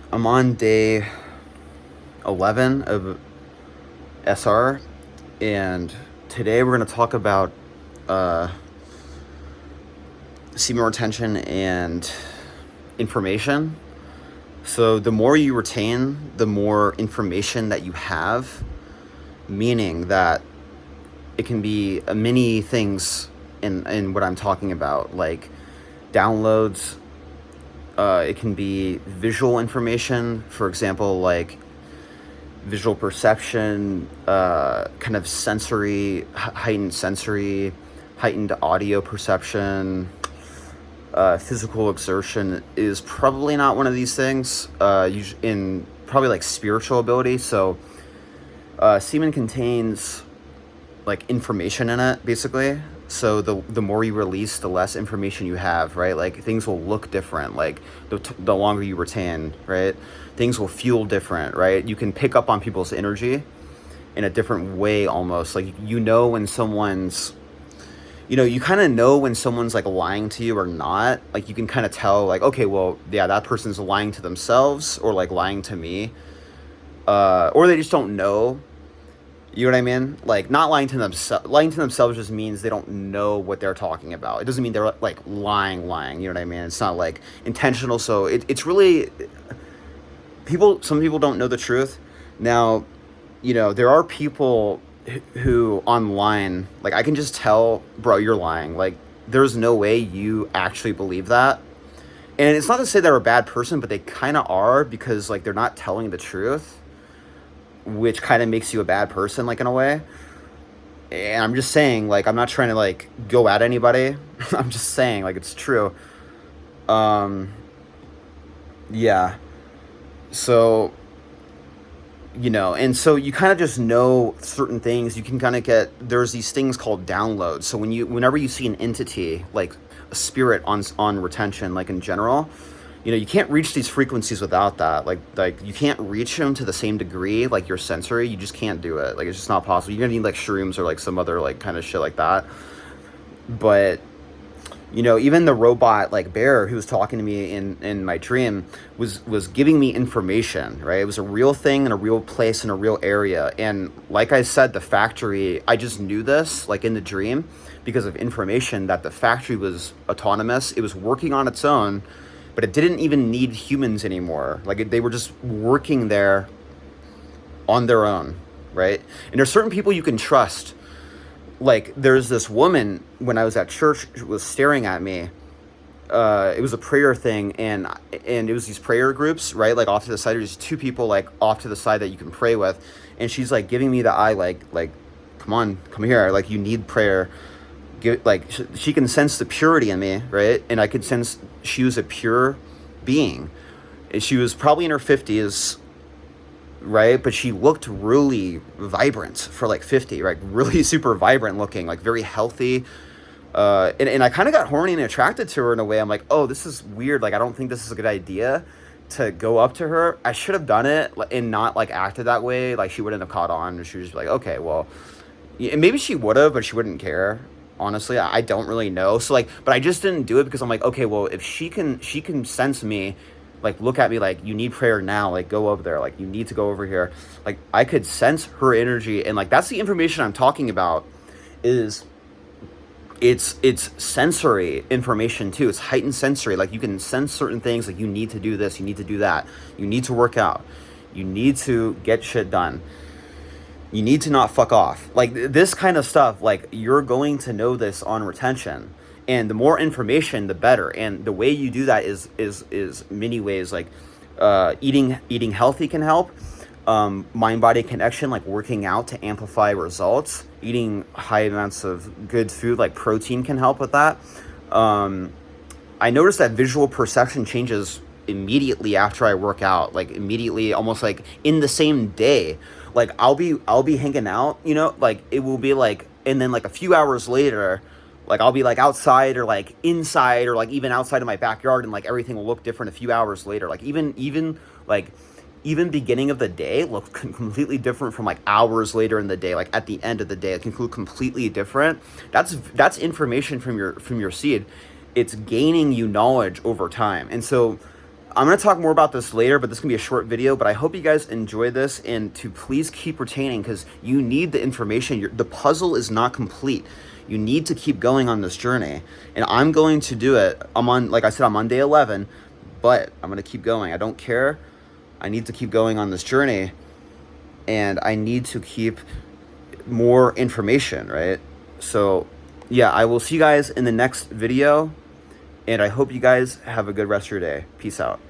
I'm on day 11 of SR, and today we're going to talk about uh, semen retention and information. So, the more you retain, the more information that you have, meaning that it can be many things in what I'm talking about, like downloads. It can be visual information, for example, like visual perception, kind of heightened audio perception, physical exertion is probably not one of these things. In probably like spiritual ability. So, semen contains like information in it, basically. So the more you release, the less information you have, right? Like things will look different. Like the longer you retain, right? Things will feel different, right? You can pick up on people's energy in a different way, almost. Like when someone's, you kind of know when someone's like lying to you or not. Like you can kind of tell, like, okay, well, yeah, that person's lying to themselves or like lying to me, or they just don't know. You know what I mean? Like not lying to themselves. Lying to themselves just means they don't know what they're talking about. It doesn't mean they're like lying. You know what I mean? It's not like intentional. So it's really people. Some people don't know the truth. Now, there are people who online, like I can just tell, bro, you're lying. Like there's no way you actually believe that. And it's not to say they're a bad person, but they kind of are, because like they're not telling the truth, which kind of makes you a bad person, like in a way. And I'm just saying, like, I'm not trying to like go at anybody. I'm just saying, like, it's true. Um, yeah. So, and so you kind of just know certain things. You can kind of there's these things called downloads. So whenever you see an entity, like a spirit on retention, like in general, you can't reach these frequencies without that. Like you can't reach them to the same degree, like your sensory. You just can't do it. Like it's just not possible. You're gonna need like shrooms or like some other like kind of shit like that. But even the robot like bear who was talking to me in my dream was giving me information, right? It was a real thing in a real place in a real area. And like I said, the factory, I just knew this like in the dream because of information that the factory was autonomous. It was working on its own, but it didn't even need humans anymore. Like they were just working there on their own, right? And there's certain people you can trust. Like there's this woman when I was at church was staring at me. It was a prayer thing, and it was these prayer groups, right? Like off to the side, there's two people like off to the side that you can pray with, and she's like giving me the eye, like, come on, come here, like you need prayer. She can sense the purity in me, right? And I could sense she was a pure being. She was probably in her 50s, right? But she looked really vibrant for like 50, right? Really super vibrant looking, like very healthy. And I kind of got horny and attracted to her in a way. I'm like, oh, this is weird. Like, I don't think this is a good idea to go up to her. I should have done it and not like acted that way. Like she wouldn't have caught on. She was just like, okay, well, yeah, maybe she would have, but she wouldn't care. Honestly, I don't really know. So like, but I just didn't do it because I'm like, okay, well, if she can sense me, like look at me, like you need prayer now, like go over there, like you need to go over here. Like I could sense her energy, and like that's the information I'm talking about. Is it's sensory information too. It's heightened sensory. Like you can sense certain things. Like you need to do this, you need to do that, you need to work out, you need to get shit done, you need to not fuck off. Like this kind of stuff, like you're going to know this on retention. And the more information, the better. And the way you do that is many ways. Like eating healthy can help. Mind body connection, like working out to amplify results. Eating high amounts of good food, like protein, can help with that. I noticed that visual perception changes immediately after I work out, like immediately, almost like in the same day. Like I'll be hanging out, like it will be like, and then like a few hours later, like I'll be like outside or like inside or like even outside of my backyard, and like everything will look different a few hours later. Like even beginning of the day look completely different from like hours later in the day. Like at the end of the day, it can look completely different. That's information from your seed. It's gaining you knowledge over time. And so I'm going to talk more about this later, but this is going to be a short video. But I hope you guys enjoy this, and to please keep retaining, because you need the information. The puzzle is not complete. You need to keep going on this journey, and I'm going to do it. Like I said, I'm on day 11, but I'm going to keep going. I don't care. I need to keep going on this journey, and I need to keep more information, right? So yeah, I will see you guys in the next video, and I hope you guys have a good rest of your day. Peace out.